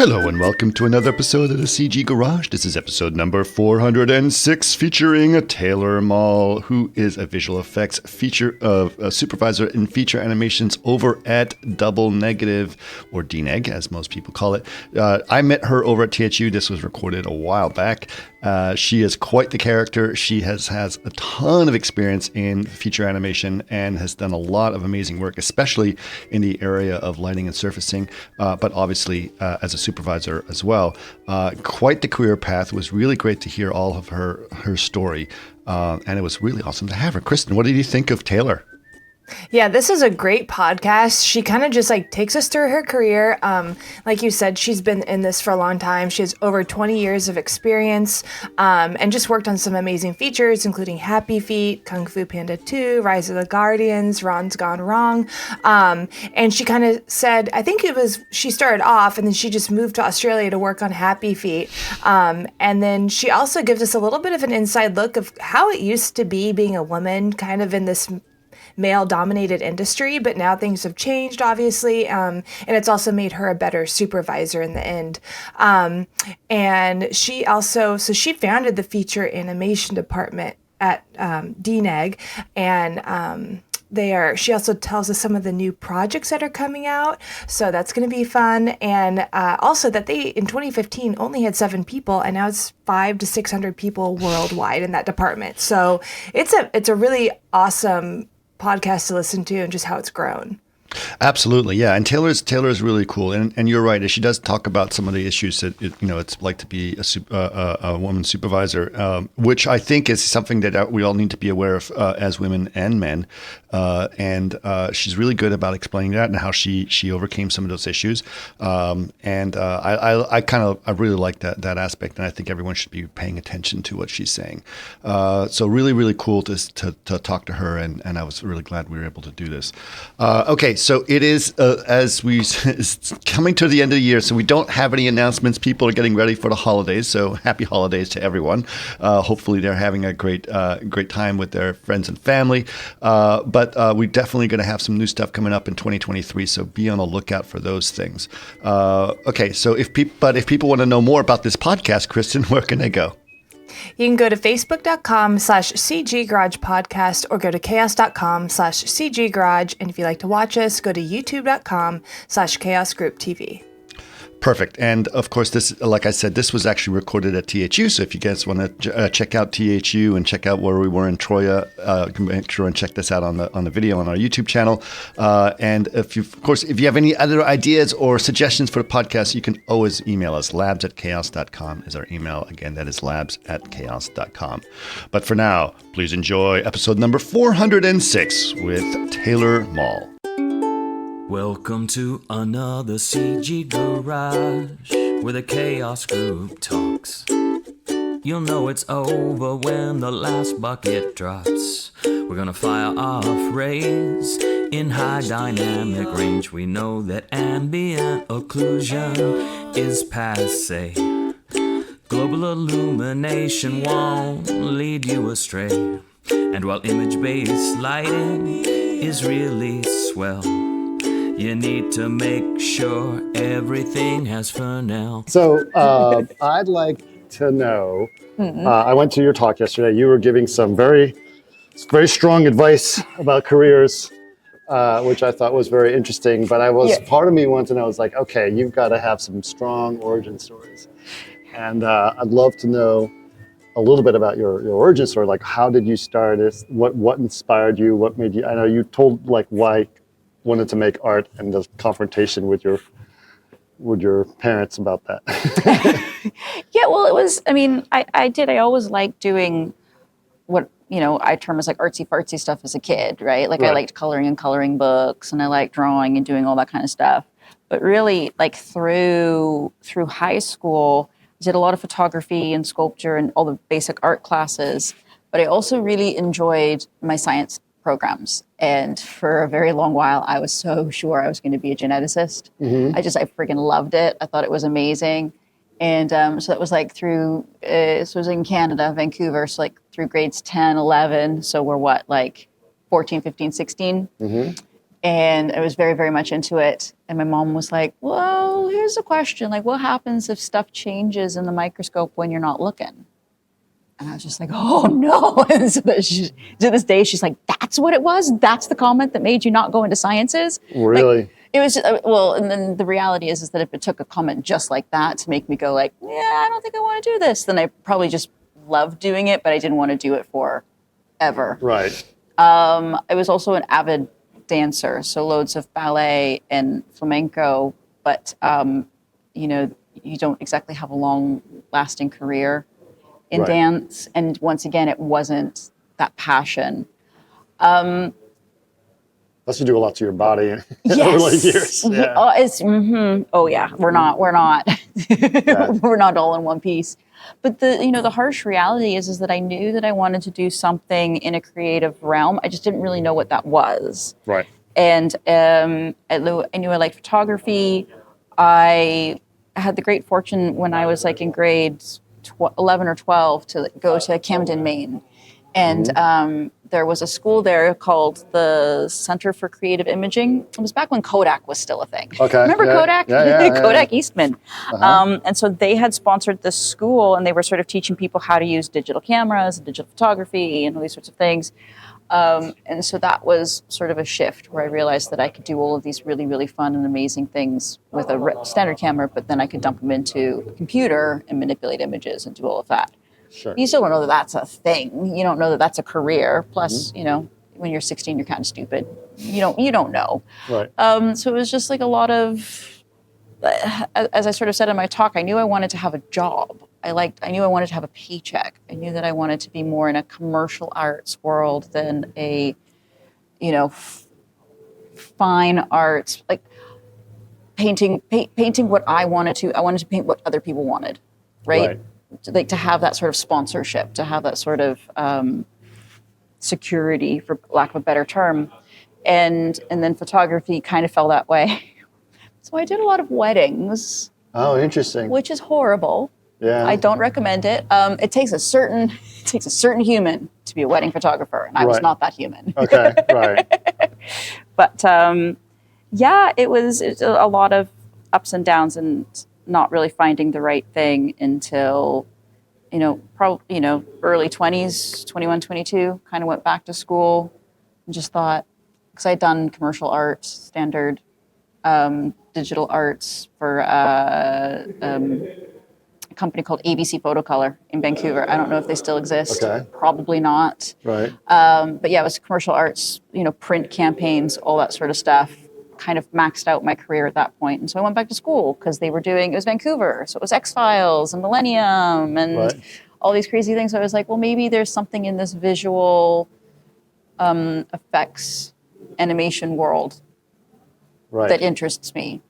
Hello and welcome to another episode of the CG Garage. This is episode number 406 featuring Taylor Moll, who is a visual effects supervisor in feature animations over at Double Negative, or DNEG as most people call it. I met her over at THU. This was recorded a while back. She is quite the character. She has a ton of experience in feature animation and has done a lot of amazing work, especially in the area of lighting and surfacing, but obviously as a supervisor as well. Quite the career path. It was really great to hear all of her story, and it was really awesome to have her. Kristen, what did you think of Taylor? Yeah, this is a great podcast. She kind of just takes us through her career. Like you said, she's been in this for a long time. She has over 20 years of experience and just worked on some amazing features, including Happy Feet, Kung Fu Panda 2, Rise of the Guardians, Ron's Gone Wrong. And she kind of said, I think she started off and then she just moved to Australia to work on Happy Feet. And then she also gives us a little bit of an inside look of how it used to be being a woman kind of in this male-dominated industry, but now things have changed, obviously, and it's also made her a better supervisor in the end. And she founded the feature animation department at DNEG, and she also tells us some of the new projects that are coming out, so that's going to be fun. And also that they, in 2015, only had 7 people, and now it's 500 to 600 people worldwide in that department. So it's a really awesome podcast to listen to and just how it's grown. Absolutely, yeah. And Taylor's really cool, and you're right. She does talk about some of the issues that it's like to be a woman supervisor, which I think is something that we all need to be aware of as women and men. And she's really good about explaining that and how she overcame some of those issues. And I really like that aspect, and I think everyone should be paying attention to what she's saying. So really cool to talk to her, and I was really glad we were able to do this. Okay. So it is, it's coming to the end of the year, so we don't have any announcements. People are getting ready for the holidays, so happy holidays to everyone. Hopefully they're having a great time with their friends and family. But we're definitely going to have some new stuff coming up in 2023, so be on the lookout for those things. Okay, so if people want to know more about this podcast, Kristen, where can they go? You can go to facebook.com/CG Garage Podcast or go to chaos.com/CG Garage. And if you'd like to watch us, go to youtube.com/Chaos Group TV. Perfect. And of course, this, like I said, this was actually recorded at THU. So if you guys want to check out THU and check out where we were in Troya, make sure and check this out on the video on our YouTube channel. And if you have any other ideas or suggestions for the podcast, you can always email us. labs@chaos.com is our email. Again, that is labs@chaos.com. But for now, please enjoy episode number 406 with Taylor Moll. Welcome to another CG Garage, where the Chaos Group talks. You'll know it's over when the last bucket drops. We're gonna fire off rays in high dynamic range. We know that ambient occlusion is passé. Global illumination won't lead you astray. And while image-based lighting is really swell, you need to make sure everything has Fresnel. So I'd like to know, I went to your talk yesterday. You were giving some very strong advice about careers, which I thought was very interesting. But part of me wanted to know, okay, you've got to have some strong origin stories. And I'd love to know a little bit about your origin story. Like, how did you start this? What inspired you? What made you, I know you told why wanted to make art and the confrontation with your parents about that. Yeah, well, it was, I always liked doing what, I term as artsy fartsy stuff as a kid, right? Right. I liked coloring and coloring books, and I liked drawing and doing all that kind of stuff. But really, through high school, I did a lot of photography and sculpture and all the basic art classes. But I also really enjoyed my science programs. And for a very long while, I was so sure I was going to be a geneticist. Mm-hmm. I freaking loved it. I thought it was amazing. And so that was this was in Canada, Vancouver, so through grades 10, 11. So we're 14, 15, 16. Mm-hmm. And I was very, very much into it. And my mom was like, well, here's a question. Like, what happens if stuff changes in the microscope when you're not looking? And I was just like, oh, no. And so to this day, she's like, that's what it was? That's the comment that made you not go into sciences? Really? Like, it was, well, and then the reality is that if it took a comment just like that to make me go like, yeah, I don't think I want to do this, then I probably just loved doing it, but I didn't want to do it forever. Right. I was also an avid dancer, so loads of ballet and flamenco, but you know, you don't exactly have a long-lasting career in Right. dance. And once again, it wasn't that passion. Plus, you do a lot to your body over Yes. the years. Yeah. Oh yeah, we're not Yeah. we're not all in one piece. But the harsh reality is that I knew that I wanted to do something in a creative realm. I just didn't really know what that was. Right. And I knew I liked photography. I had the great fortune when I was like in grades 11 or 12 to go to Camden, Maine. And there was a school there called the Center for Creative Imaging. It was back when Kodak was still a thing. Okay. Remember Yeah. Kodak? Yeah. Kodak Eastman. And so they had sponsored this school, and they were sort of teaching people how to use digital cameras, digital photography, and all these sorts of things. And so that was sort of a shift where I realized that I could do all of these really, really fun and amazing things with a standard camera, but then I could dump them into a computer and manipulate images and do all of that. Sure. You still don't know that that's a thing. You don't know that that's a career. Plus, you know, when you're 16, you're kind of stupid. You don't know. Right. So it was just like a lot of, as I sort of said in my talk, I knew I wanted to have a job. I knew I wanted to have a paycheck. I knew that I wanted to be more in a commercial arts world than a, fine arts, like painting what I wanted to. I wanted to paint what other people wanted, right? Like to have that sort of sponsorship, to have that sort of security, for lack of a better term, and then photography kind of fell that way. So I did a lot of weddings. Oh, interesting. Which is horrible. Yeah. I don't recommend it. It takes a certain human to be a wedding photographer, and I was not that human. Okay. Right. But it's a lot of ups and downs, and not really finding the right thing until, early 20s, 21, 22, kind of went back to school and just thought, because I'd done commercial art, standard digital arts for a company called ABC Photocolor in Vancouver. I don't know if they still exist. Okay. Probably not. Right. But yeah, it was commercial arts, print campaigns, all that sort of stuff. Kind of maxed out my career at that point. And so I went back to school because it was Vancouver. So it was X-Files and Millennium and all these crazy things. So I was like, well, maybe there's something in this visual effects animation world that interests me.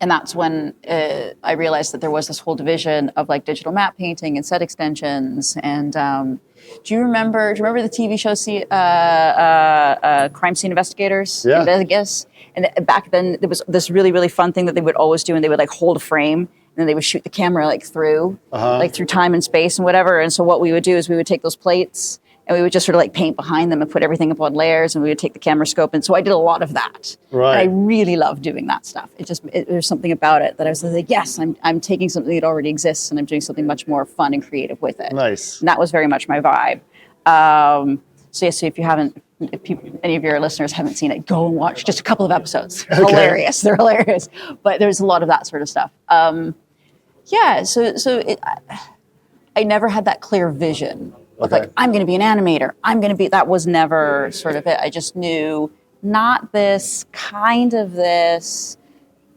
And that's when I realized that there was this whole division of like digital matte painting and set extensions. And do you remember the TV show Crime Scene Investigators? Yeah. I guess. And back then there was this really, really fun thing that they would always do, and they would like hold a frame and then they would shoot the camera like through time and space and whatever. And so what we would do is we would take those plates and we would just sort of like paint behind them and put everything up on layers, and we would take the camera scope. And so I did a lot of that. Right. And I really loved doing that stuff. There's something about it that I was like, yes, I'm taking something that already exists and I'm doing something much more fun and creative with it. Nice. And that was very much my vibe. So if any of your listeners haven't seen it, go and watch just a couple of episodes. Hilarious. They're hilarious. But there's a lot of that sort of stuff. I never had that clear vision of like, I'm going to be an animator. That was never sort of it. I just knew not this, kind of this.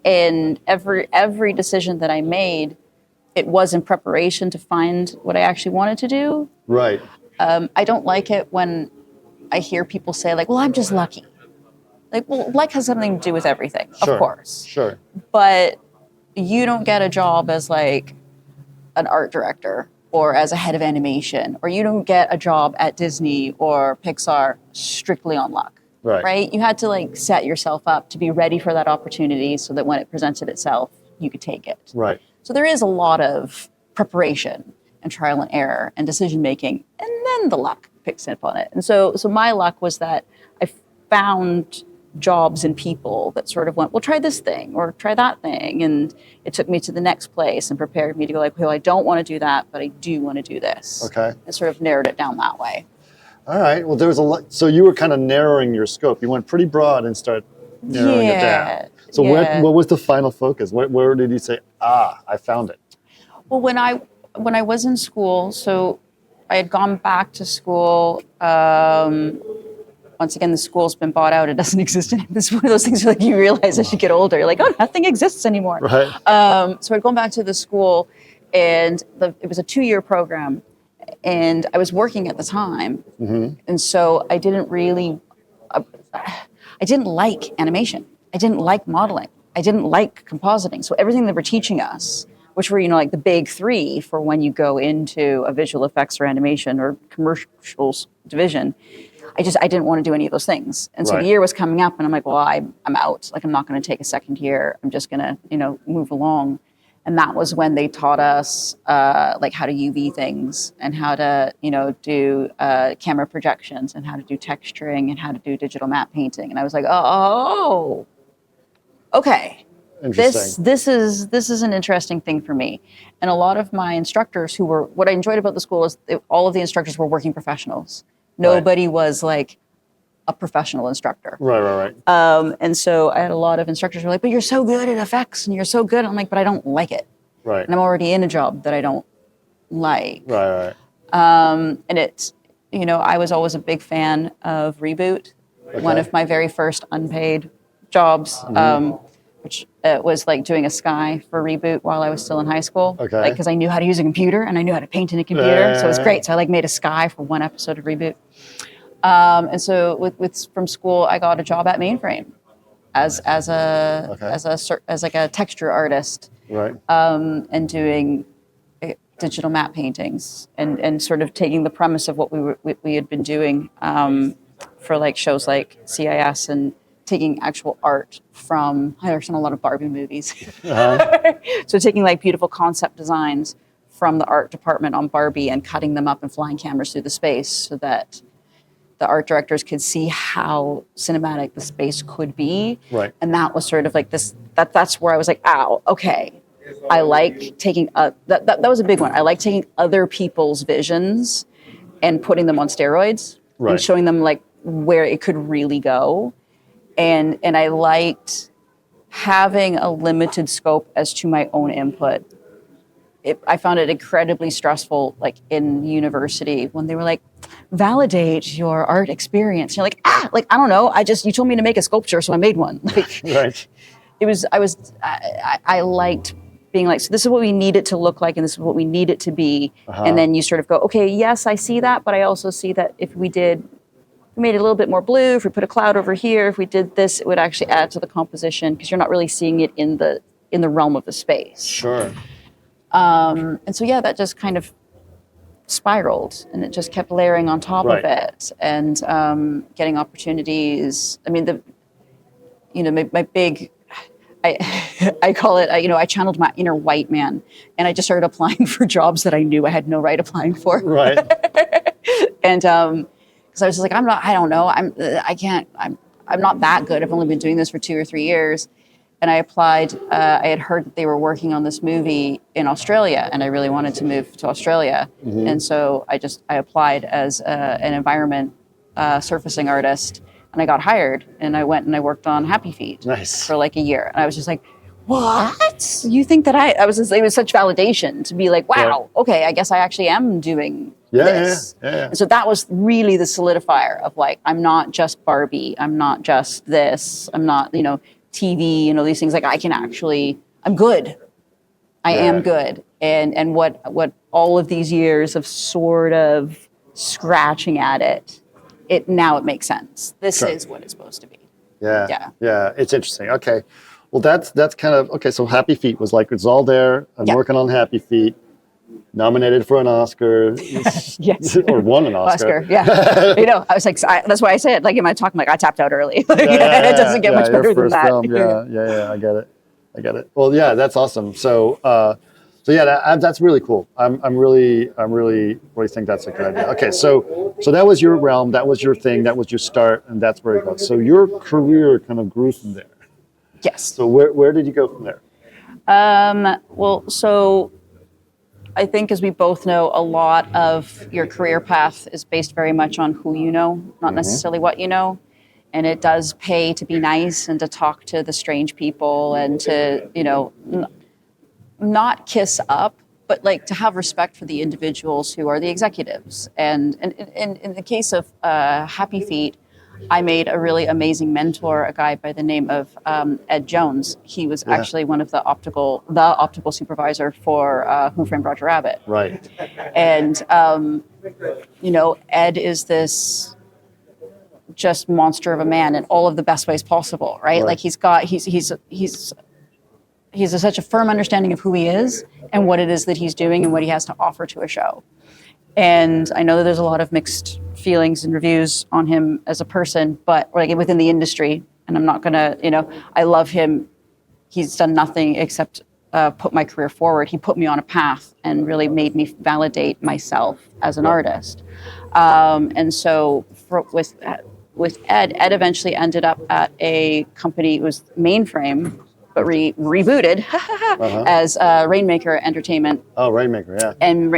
And every decision that I made, it was in preparation to find what I actually wanted to do. Right. I don't like it when I hear people say like, well, I'm just lucky. Like, well, luck has something to do with everything, Sure. of course. Sure. But you don't get a job as like an art director or as a head of animation, or you don't get a job at Disney or Pixar strictly on luck. Right? You had to like set yourself up to be ready for that opportunity so that when it presented itself, you could take it. Right. So there is a lot of preparation and trial and error and decision making, and then the luck picks up on it. And so my luck was that I found jobs and people that sort of went, well, try this thing or try that thing. And it took me to the next place and prepared me to go like, well, I don't want to do that, but I do want to do this. Okay. And sort of narrowed it down that way. All right. Well, there was a lot. So you were kind of narrowing your scope. You went pretty broad and started narrowing it down. So what was the final focus? Where did you say, I found it? Well, when I was in school, so I had gone back to school. Once again, the school's been bought out. It doesn't exist anymore. It's one of those things where like you realize as you get older, you're like, oh, nothing exists anymore. Right. So I'd gone back to the school, and it was a 2-year program, and I was working at the time, and so I didn't really, I didn't like animation. I didn't like modeling. I didn't like compositing. So everything they were teaching us, which were, like the big 3 for when you go into a visual effects or animation or commercials division, I didn't want to do any of those things. And so the year was coming up and I'm like, well, I'm out. Like, I'm not going to take a second year. I'm just going to, move along. And that was when they taught us like how to UV things and how to, do camera projections and how to do texturing and how to do digital matte painting. And I was like, oh, okay. This is an interesting thing for me. And a lot of my instructors what I enjoyed about the school is all of the instructors were working professionals. Nobody was like a professional instructor. Right. And so I had a lot of instructors who were like, but you're so good at effects and you're so good. I'm like, but I don't like it. Right. And I'm already in a job that I don't like. Right. And it's, I was always a big fan of Reboot. Okay. One of my very first unpaid jobs, which was like doing a sky for Reboot while I was still in high school. Okay. Like, because I knew how to use a computer and I knew how to paint in a computer. So it was great. So I like made a sky for one episode of Reboot. And so from school, I got a job at Mainframe as like a texture artist. Right. And doing digital matte paintings and sort of taking the premise of what we had been doing for like shows like CIS and taking actual art from, I worked on a lot of Barbie movies. So taking like beautiful concept designs from the art department on Barbie and cutting them up and flying cameras through the space so that the art directors could see how cinematic the space could be. Right. And that was sort of like this, that's where I was like, ow, okay. I like taking, that was a big one. I like taking other people's visions and putting them on steroids and showing them like where it could really go. And I liked having a limited scope as to my own input. I found it incredibly stressful, like in university, when they were like, validate your art experience. You're like, I don't know. You told me to make a sculpture, so I made one. Like, right. I liked being like, so this is what we need it to look like, and this is what we need it to be. And then you sort of go, okay, yes, I see that, but I also see that if we made it a little bit more blue, if we put a cloud over here, if we did this, it would actually add to the composition because you're not really seeing it in the realm of the space. Sure. And so, that just kind of spiraled and it just kept layering on top of it and getting opportunities. I mean, my big, I call it, I channeled my inner white man and I just started applying for jobs that I knew I had no right applying for. Right. And because I was just like, I'm not that good. I've only been doing this for 2 or 3 years. And I applied, I had heard that they were working on this movie in Australia and I really wanted to move to Australia. And so I applied as an environment surfacing artist and I got hired and I went and I worked on Happy Feet for like a year. And I was just like, what? You think that it was such validation to be like, wow, okay, I guess I actually am doing this. Yeah. And so that was really the solidifier of like, I'm not just Barbie. I'm not just this. I'm not, TV, these things. Like I'm good. I am good. And what all of these years of sort of scratching at it makes sense. This is what it's supposed to be. Yeah. It's interesting. Okay. Well, that's kind of, okay. So Happy Feet was like, it's all there. I'm working on Happy Feet. Nominated for an Oscar. Yes. Or won an Oscar. Yeah. I was like, that's why I said, like in my talk, I'm like, I tapped out early. It doesn't get much better than that. Film. Yeah, I get it. Well, yeah, that's awesome. So So yeah, that's really cool. I'm really think that's a good idea. Okay, so that was your realm, that was your thing, that was your start, and that's where it goes. So your career kind of grew from there. Yes. So where did you go from there? Well, so I think, as we both know, a lot of your career path is based very much on who you know, not necessarily what you know. And it does pay to be nice and to talk to the strange people and to, not kiss up, but like to have respect for the individuals who are the executives. And in the case of Happy Feet, I made a really amazing mentor, a guy by the name of Ed Jones. He was actually one of the optical supervisor for Who Framed Roger Rabbit. Right. And Ed is this just monster of a man in all of the best ways possible, right? Like he's such a firm understanding of who he is and what it is that he's doing and what he has to offer to a show. And I know that there's a lot of mixed feelings and reviews on him as a person, but like within the industry, and I'm not gonna, I love him. He's done nothing except put my career forward. He put me on a path and really made me validate myself as an artist. And so with Ed eventually ended up at a company. It was Mainframe, but rebooted as Rainmaker Entertainment. Oh, Rainmaker, yeah. And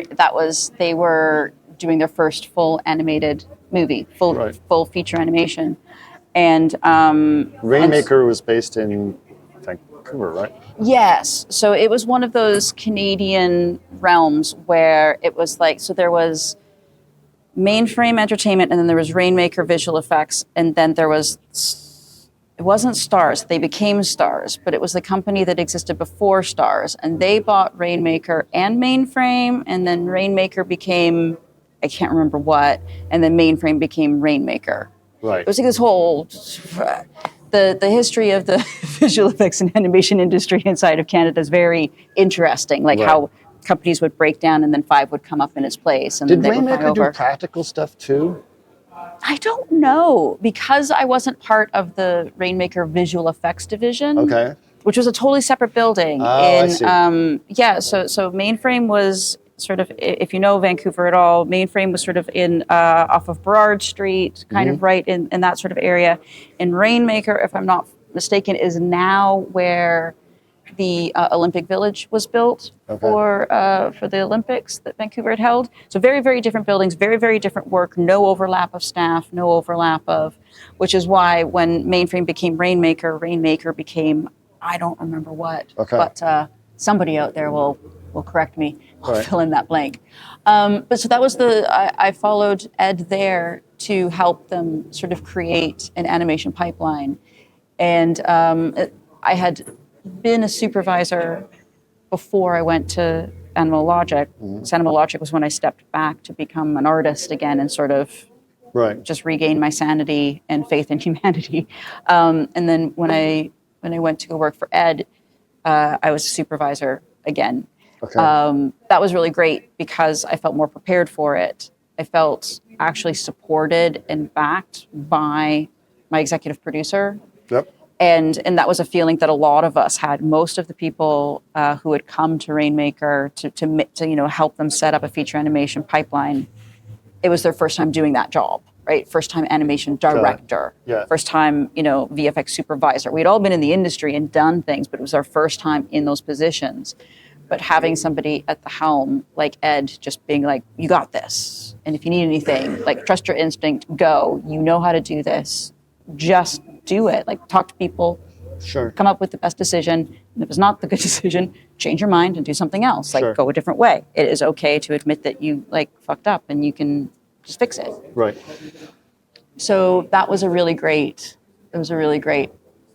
they were doing their first full animated movie, full feature animation. And Rainmaker was based in Vancouver, right? Yes. So it was one of those Canadian realms where it was like, so there was Mainframe Entertainment, and then there was Rainmaker Visual Effects, and then there was, it wasn't Stars, they became Stars, but it was the company that existed before Stars, and they bought Rainmaker and Mainframe, and then Rainmaker became, I can't remember what, and then Mainframe became Rainmaker. Right. It was like this whole, the history of the visual effects and animation industry inside of Canada is very interesting, like how companies would break down and then five would come up in its place. And did then they Rainmaker would do practical stuff too? I don't know, because I wasn't part of the Rainmaker visual effects division. Okay. Which was a totally separate building. I see. So Mainframe was sort of, if you know Vancouver at all, Mainframe was sort of in off of Burrard Street, kind of right in that sort of area. And Rainmaker, if I'm not mistaken, is now where the Olympic Village was built for the Olympics that Vancouver had held. So very, very different buildings, very, very different work, no overlap of staff, no overlap of, which is why when Mainframe became Rainmaker, Rainmaker became, I don't remember what, but somebody out there will correct me, fill in that blank. But so that was I followed Ed there to help them sort of create an animation pipeline. And I had been a supervisor before I went to Animal Logic. So Animal Logic was when I stepped back to become an artist again and sort of just regain my sanity and faith in humanity. And then when I went to go work for Ed, I was a supervisor again. That was really great because I felt more prepared for it. I felt actually supported and backed by my executive producer. Yep. And that was a feeling that a lot of us had. Most of the people who had come to Rainmaker to help them set up a feature animation pipeline, it was their first time doing that job, right? First time animation director, first time VFX supervisor. We'd all been in the industry and done things, but it was our first time in those positions. But having somebody at the helm like Ed just being like, you got this. And if you need anything, like trust your instinct, go. You know how to do this. Just do it. Like talk to people. Sure. Come up with the best decision. And if it's not the good decision, change your mind and do something else. Like go a different way. It is okay to admit that you fucked up and you can just fix it. Right. So that was a really great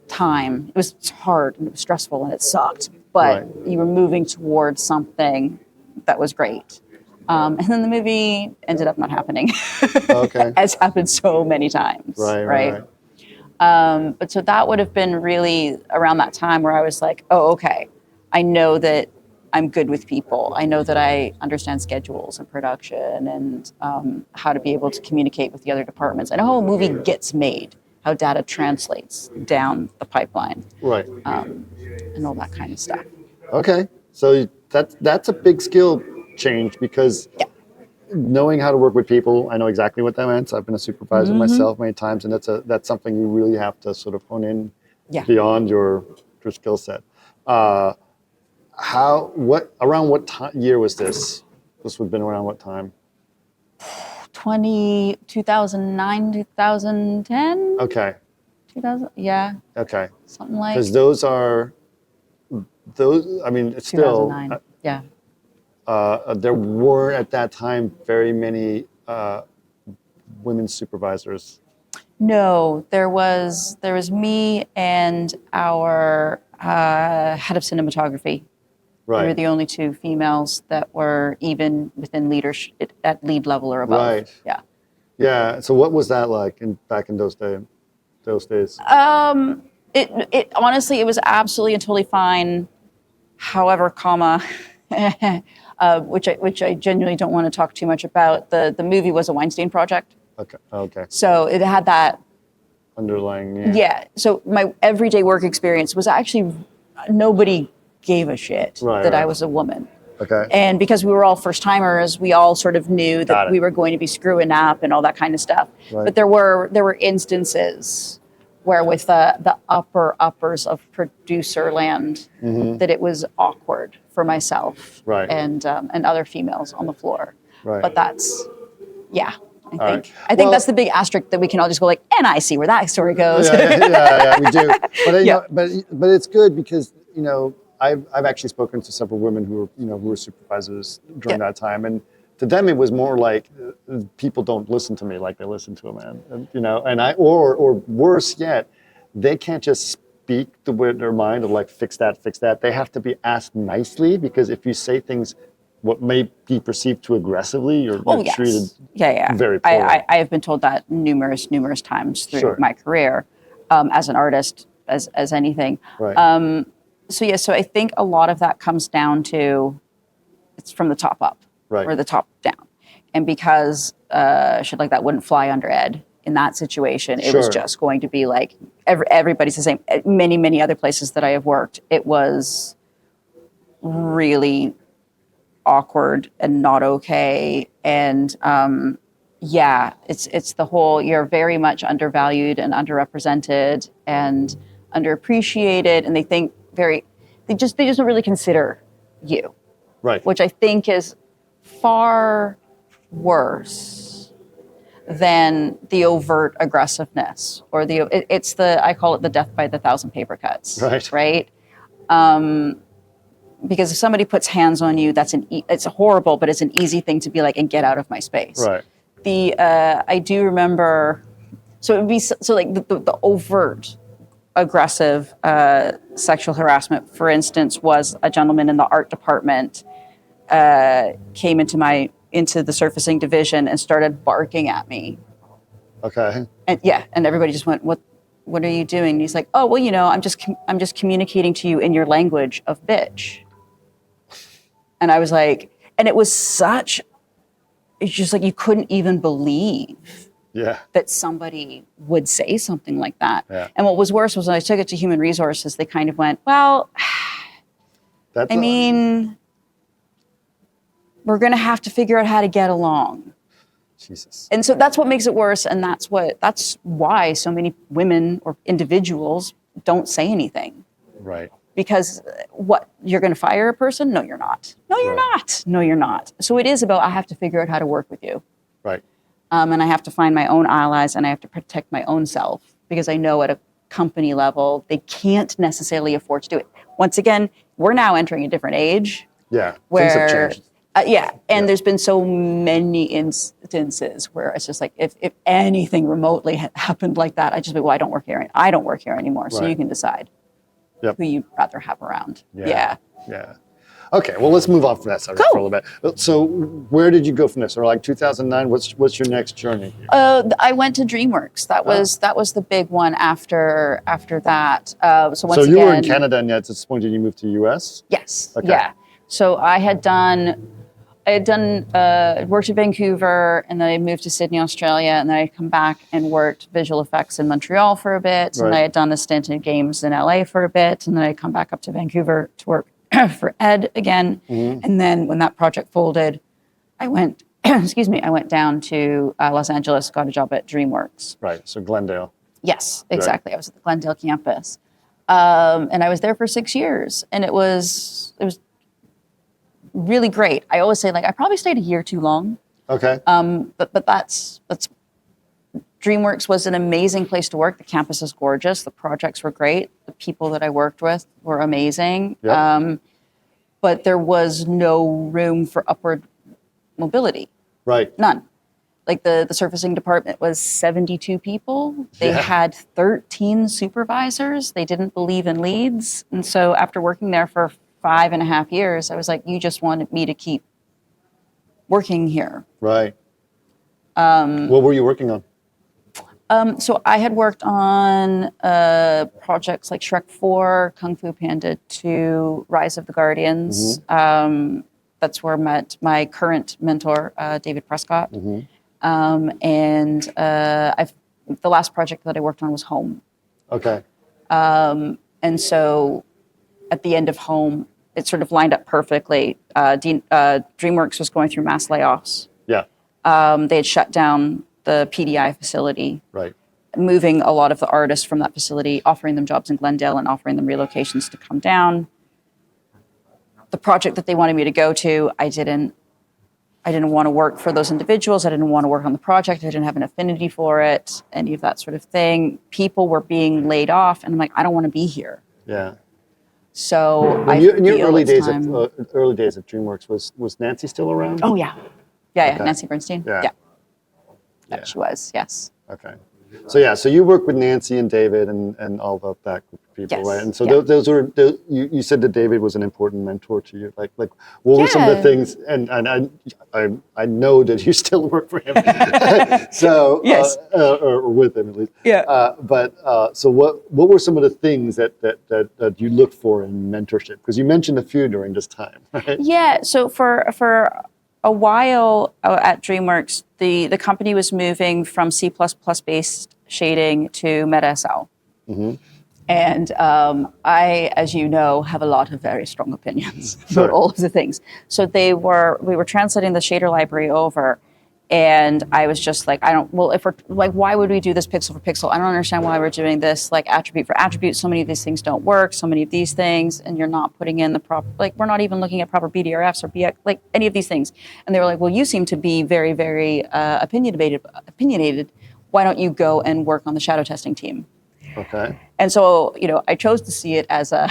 time. It was hard and it was stressful and it sucked. But you were moving towards something that was great. And then the movie ended up not happening. As happened so many times. Right. But so that would have been really around that time where I was like, oh, okay. I know that I'm good with people. I know that I understand schedules and production and how to be able to communicate with the other departments. I know how a movie gets made, how data translates down the pipeline. Right. And all that kind of stuff. Okay. So that's a big skill change because knowing how to work with people, I know exactly what that meant. I've been a supervisor myself many times, and that's something you really have to sort of hone in beyond your skill set. Around what year was this? This would have been around what time? 2009, 2010. Okay. 2000, yeah. Okay. Something like. Because I mean, it's still. 2009. Yeah. There were at that time very many women supervisors. No, there was me and our head of cinematography. Right. We were the only two females that were even within leadership at lead level or above. Right. Yeah. Yeah. So what was that like back in those days? It honestly, it was absolutely and totally fine. However, which I genuinely don't want to talk too much about. The movie was a Weinstein project. Okay. Okay. So it had that Underlying. Yeah. So my everyday work experience was actually nobody gave a shit that I was a woman. Okay. And because we were all first timers, we all sort of knew that we were going to be screwing up and all that kind of stuff. Right. But there were instances where with the uppers of producer land that it was awkward for myself and other females on the floor. Right. But that's I think that's the big asterisk that we can all just go like, and I see where that story goes. Yeah, we do. But but it's good because I've actually spoken to several women who were supervisors during that time, and to them it was more like people don't listen to me like they listen to a man, and or worse yet, they can't just speak with their mind of like fix that. They have to be asked nicely because if you say things what may be perceived too aggressively, you're treated very poorly. I have been told that numerous times through my career as an artist, as anything. Right. So I think a lot of that comes down to it's from the top up or the top down. And because shit like that wouldn't fly under Ed in that situation, it was just going to be like everybody's the same. Many other places that I have worked, it was really awkward and not okay. And it's the whole, you're very much undervalued and underrepresented and underappreciated, and they just don't really consider you. Right. Which I think is far worse than the overt aggressiveness or I call it the death by the thousand paper cuts. Right. Because if somebody puts hands on you, it's horrible, but it's an easy thing to be like, and get out of my space. Right. I do remember, so it would be the overt aggressive sexual harassment, for instance, was a gentleman in the art department came into the surfacing division and started barking at me. Okay. And everybody just went, what are you doing? And he's like, oh, well, I'm just communicating to you in your language of bitch. And I was like, and it was it's just like you couldn't even believe that somebody would say something like that. Yeah. And what was worse was when I took it to human resources, they kind of went, well, we're going to have to figure out how to get along. Jesus. And so that's what makes it worse. And that's why so many women or individuals don't say anything. Right. Because you're going to fire a person? No, you're not. No, you're not. No, you're not. So it is about, I have to figure out how to work with you. Right. And I have to find my own allies and I have to protect my own self because I know at a company level, they can't necessarily afford to do it. Once again, we're now entering a different age. Yeah. Things have changed. And there's been so many instances where it's just like, if anything remotely happened like that, I just be, well, I don't work here anymore. So you can decide who you'd rather have around. Yeah. Okay, well, let's move on from that subject for a little bit. So where did you go from this? Or like 2009, what's your next journey? I went to Dreamworks. That was the big one after that. So you were in Canada and at this point did you move to US? Yes. Okay. Yeah. So I had worked in Vancouver, and then I moved to Sydney, Australia, and then I'd come back and worked visual effects in Montreal for a bit, and I had done a stint in games in LA for a bit, and then I'd come back up to Vancouver to work for Ed again. And then when that project folded, I went, I went down to Los Angeles, got a job at Dreamworks. Right. So Glendale. Yes, exactly. I was at the Glendale campus. And I was there for 6 years, and it was really great. I always say, like, I probably stayed a year too long. Okay. But that's Dreamworks was an amazing place to work. The campus is gorgeous. The projects were great. The people that I worked with were amazing. Yep. But there was no room for upward mobility. Right. None. Like the surfacing department was 72 people. They had 13 supervisors. They didn't believe in leads. And so after working there for 5.5 years, I was like, you just wanted me to keep working here. Right. What were you working on? So I had worked on projects like Shrek 4, Kung Fu Panda 2, Rise of the Guardians. That's where I met my current mentor, David Prescott. And the last project that I worked on was Home. Okay. And so at the end of Home, it sort of lined up perfectly. DreamWorks was going through mass layoffs. Yeah. They had shut down the PDI facility, Right. moving a lot of the artists from that facility, offering them jobs in Glendale and offering them relocations to come down. The project that they wanted me to go to, I didn't want to work for those individuals. I didn't want to work on the project. I didn't have an affinity for it, any of that sort of thing. People were being laid off, and I'm like, I don't want to be here. Yeah. So In your early days at DreamWorks, was Nancy still around? Oh yeah, yeah, Okay. Nancy Bernstein. Yeah. Yeah, she was. Yes. Okay. So you work with Nancy and David and all of that group of people, Yes, right? And so yeah. those were you said that David was an important mentor to you. Like what were some of the Yeah. things? And I know that you still work for him. So Yes. or with him at least. Yeah. So what were some of the things that you look for in mentorship? Because you mentioned a few during this time, right? Yeah. So for a while at DreamWorks, the company was moving from C++ based shading to MetaSL. And I, as you know, have a lot of very strong opinions about all of the things. So we were translating the shader library over, and I was just like, why would we do this pixel for pixel? I don't understand why we're doing this like attribute for attribute. So many of these things don't work, so many of these things, and you're not putting in the proper, we're not even looking at proper BDRFs or BX, any of these things. And they were like, well, you seem to be very, very opinionated. Why don't you go and work on the shadow testing team? Okay. And so, I chose to see it as a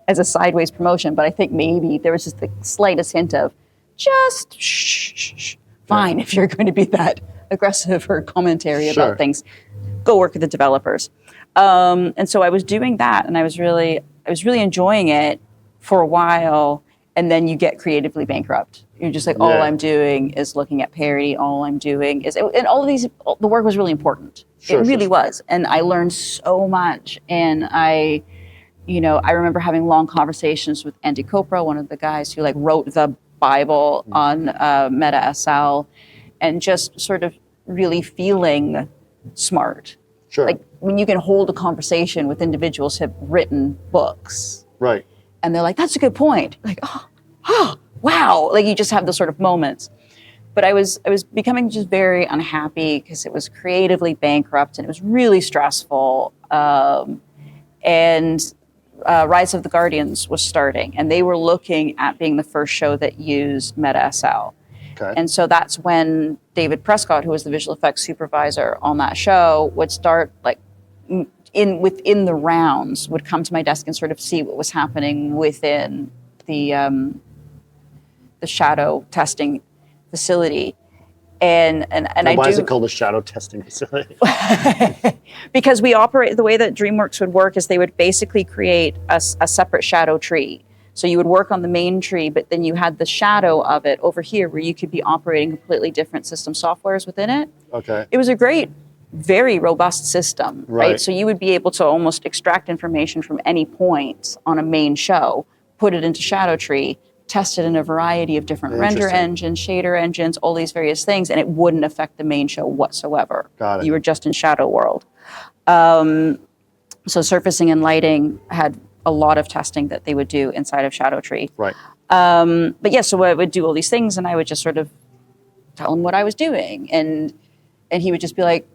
as a sideways promotion, but I think maybe there was just the slightest hint of just shh. Fine, if you're going to be that aggressive or commentary about things, go work with the developers. And so I was doing that, and I was really enjoying it for a while. And then you get creatively bankrupt. You're just like, all I'm doing is looking at parody. All I'm doing is, and all of these, the work was really important. It really was, and I learned so much. And I remember having long conversations with Andy Copra, one of the guys who wrote the Bible on MetaSL, and just sort of really feeling smart. Sure. Like when you can hold a conversation with individuals who have written books. Right. And they're like, that's a good point. Like, oh, wow. Like you just have those sort of moments. But I was becoming just very unhappy because it was creatively bankrupt and it was really stressful. And Rise of the Guardians was starting, and they were looking at being the first show that used MetaSL. Okay. And so that's when David Prescott, who was the visual effects supervisor on that show, would start within the rounds, would come to my desk and sort of see what was happening within the shadow testing facility. And why is it called a shadow testing facility? Because we operate, the way that DreamWorks would work is they would basically create a separate shadow tree. So you would work on the main tree, but then you had the shadow of it over here where you could be operating completely different system softwares within it. Okay. It was a great, very robust system, right? So you would be able to almost extract information from any point on a main show, put it into shadow tree, test it in a variety of different render engines, shader engines, all these various things, and it wouldn't affect the main show whatsoever. Got it. You were just in shadow world. So surfacing and lighting had a lot of testing that they would do inside of Shadow Tree. Right. But yeah, so I would do all these things, and I would just sort of tell him what I was doing, and he would just be like,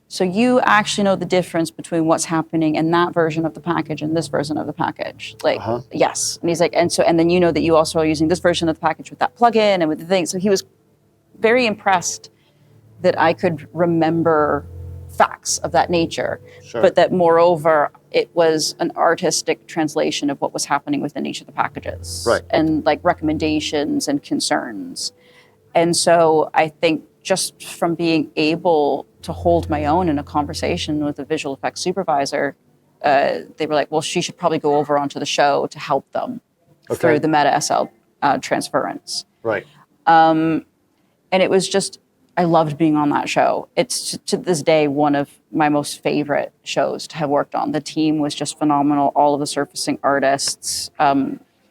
so you actually know the difference between what's happening in that version of the package and this version of the package? Like, yes. And he's like, and then you know that you also are using this version of the package with that plugin and with the thing. So he was very impressed that I could remember facts of that nature, but that moreover, it was an artistic translation of what was happening within each of the packages. Right. And like recommendations and concerns. And so I think just from being able to hold my own in a conversation with a visual effects supervisor, they were like, well, she should probably go over onto the show to help them through the Meta SL transference. Right. And it was just, I loved being on that show. It's to this day one of my most favorite shows to have worked on. The team was just phenomenal. All of the surfacing artists,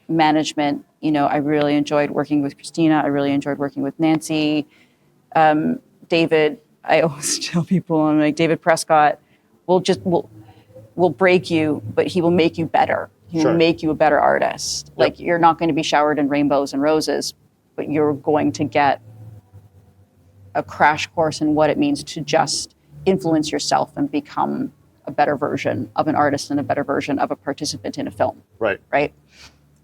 management, I really enjoyed working with Christina. I really enjoyed working with Nancy. David, I always tell people, I'm like, David Prescott will break you, but he will make you better. He will make you a better artist. Yep. Like, you're not going to be showered in rainbows and roses, but you're going to get a crash course in what it means to just influence yourself and become a better version of an artist and a better version of a participant in a film. Right. Right.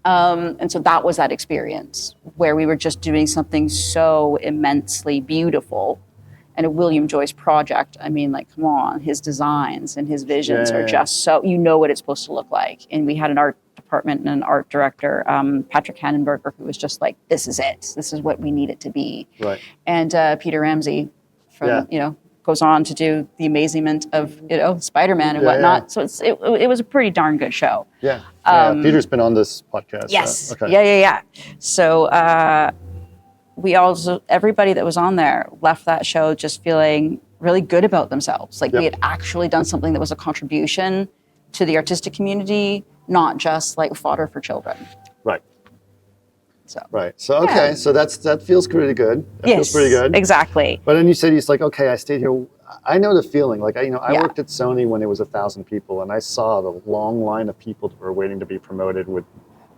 And so that was that experience where we were just doing something so immensely beautiful. And a William Joyce project, I mean, like, come on, his designs and his visions are just so, what it's supposed to look like. And we had an art department and an art director, Patrick Hannenberger, who was just like, this is it. This is what we need it to be. Right. And Peter Ramsey from, goes on to do the amazement of, Spider-Man and whatnot. So it was a pretty darn good show. Yeah. Peter's been on this podcast. Yes. Yeah. So everybody that was on there left that show just feeling really good about themselves. Like we had actually done something that was a contribution to the artistic community, not just like fodder for children. Right. So. Right. So, okay. So that feels pretty good. That feels pretty good. Exactly. But then you said, he's like, okay, I stayed here. I know the feeling. Like, I worked at Sony when it was 1,000 people, and I saw the long line of people that were waiting to be promoted.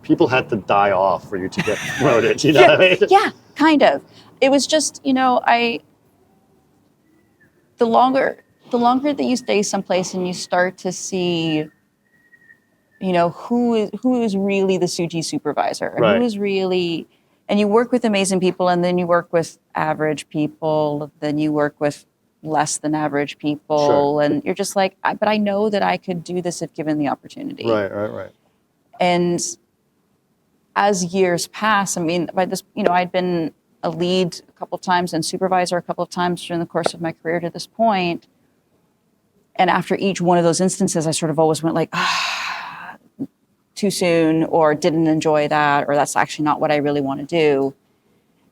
People had to die off for you to get promoted. You know what I mean? Yeah, kind of. It was just, the longer that you stay someplace and you start to see, who is really the Suji supervisor, and who is really, and you work with amazing people, and then you work with average people, then you work with less than average people, and you're just like, but I know that I could do this if given the opportunity. Right. And as years pass, I mean, by this, I'd been a lead a couple of times and supervisor a couple of times during the course of my career to this point. And after each one of those instances, I sort of always went like, too soon, or didn't enjoy that, or that's actually not what I really want to do.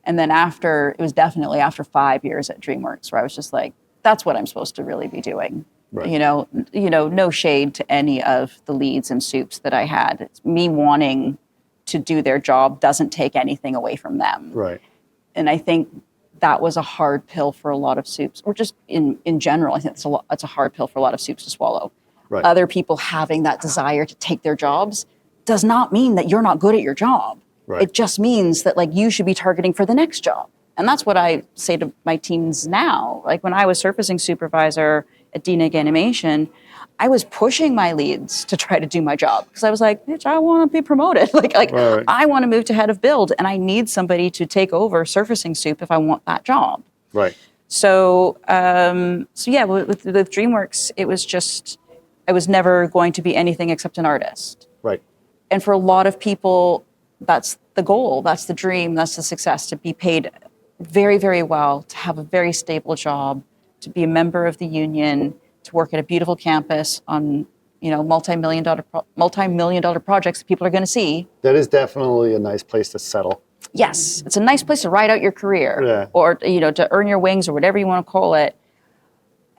And then it was definitely after 5 years at Dreamworks where I was just like, that's what I'm supposed to really be doing. Right. No shade to any of the leads and soups that I had. It's me wanting to do their job doesn't take anything away from them. Right. And I think that was a hard pill for a lot of soups, or just in general. I think it's a hard pill for a lot of soups to swallow. Right. Other people having that desire to take their jobs does not mean that you're not good at your job. Right. It just means that like you should be targeting for the next job. And that's what I say to my teams now. Like when I was surfacing supervisor at DNEG Animation, I was pushing my leads to try to do my job because I was like, bitch, I want to be promoted. I want to move to head of build, and I need somebody to take over surfacing soup if I want that job. Right. So with DreamWorks, it was just, I was never going to be anything except an artist. Right. And for a lot of people, that's the goal, that's the dream, that's the success, to be paid very, very well, to have a very stable job, to be a member of the union, to work at a beautiful campus on, multi-million dollar projects that people are going to see. That is definitely a nice place to settle. Yes, it's a nice place to ride out your career, or to earn your wings, or whatever you want to call it.